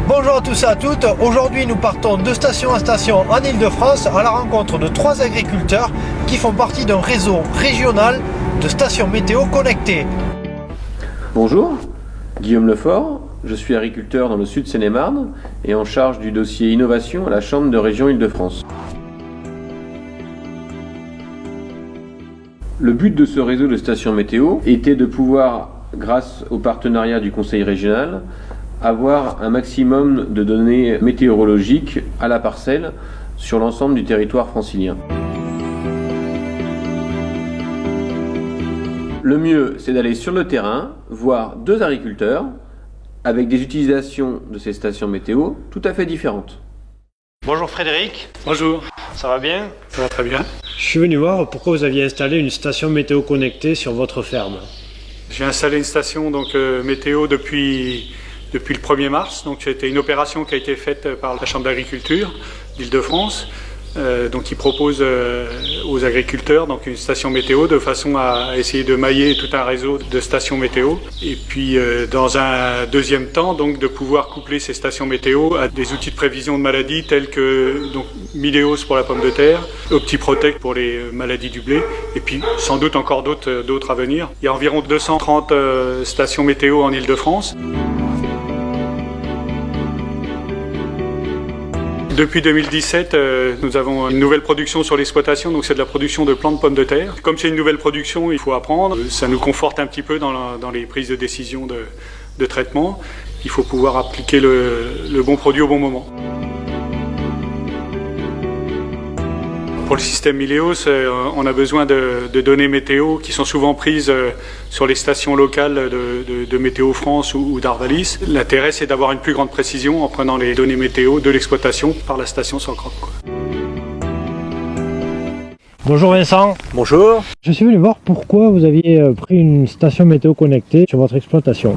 Bonjour à tous et à toutes, aujourd'hui nous partons de station en station en Ile-de-France à la rencontre de 3 agriculteurs qui font partie d'un réseau régional de stations météo connectées. Bonjour, Guillaume Lefort, je suis agriculteur dans le sud Seine-et-Marne et en charge du dossier innovation à la Chambre de région Ile-de-France. Le but de ce réseau de stations météo était de pouvoir, grâce au partenariat du Conseil régional, avoir un maximum de données météorologiques à la parcelle sur l'ensemble du territoire francilien. Le mieux, c'est d'aller sur le terrain, voir 2 agriculteurs avec des utilisations de ces stations météo tout à fait différentes. Bonjour Frédéric. Bonjour. Ça va bien? Ça va très bien. Je suis venu voir pourquoi vous aviez installé une station météo connectée sur votre ferme. J'ai installé une station météo depuis le 1er mars. Donc c'était une opération qui a été faite par la Chambre d'agriculture d'Île-de-France. Qui propose aux agriculteurs une station météo de façon à essayer de mailler tout un réseau de stations météo. Et puis dans un deuxième temps, de pouvoir coupler ces stations météo à des outils de prévision de maladies tels que Mileos pour la pomme de terre, OptiProtect pour les maladies du blé, et puis sans doute encore d'autres à venir. Il y a environ 230 stations météo en Île-de-France. Depuis 2017, nous avons une nouvelle production sur l'exploitation, donc c'est de la production de plants de pommes de terre. Comme c'est une nouvelle production, il faut apprendre. Ça nous conforte un petit peu dans les prises de décision de traitement. Il faut pouvoir appliquer le bon produit au bon moment. Pour le système Mileos, on a besoin de données météo qui sont souvent prises sur les stations locales de Météo France ou d'Arvalis. L'intérêt, c'est d'avoir une plus grande précision en prenant les données météo de l'exploitation par la station sans croc. Bonjour Vincent. Bonjour. Je suis venu voir pourquoi vous aviez pris une station météo connectée sur votre exploitation.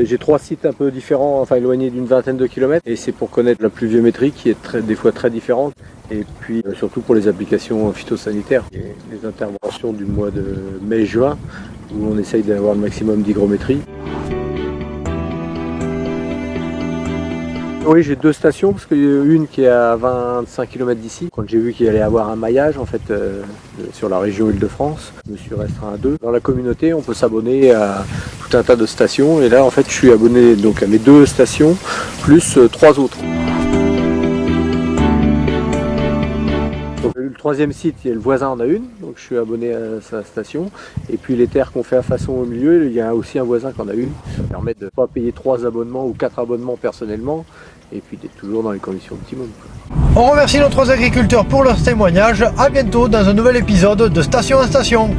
J'ai 3 sites un peu différents, éloignés d'une vingtaine de kilomètres, et c'est pour connaître la pluviométrie qui est des fois très différente, et puis surtout pour les applications phytosanitaires, et les interventions du mois de mai-juin où on essaye d'avoir le maximum d'hygrométrie. Oui, j'ai 2 stations, parce qu'il y a une qui est à 25 km d'ici. Quand j'ai vu qu'il allait y avoir un maillage sur la région Île-de-France, je me suis restreint à 2. Dans la communauté, on peut s'abonner à tout un tas de stations, et là je suis abonné à mes 2 stations, plus 3 autres. Le 3e site, le voisin en a une, donc je suis abonné à sa station. Et puis les terres qu'on fait à façon au milieu, il y a aussi un voisin qui en a une. Ça permet de ne pas payer 3 abonnements ou 4 abonnements personnellement, et puis d'être toujours dans les conditions optimum. On remercie nos 3 agriculteurs pour leur témoignage. À bientôt dans un nouvel épisode de Station en Station.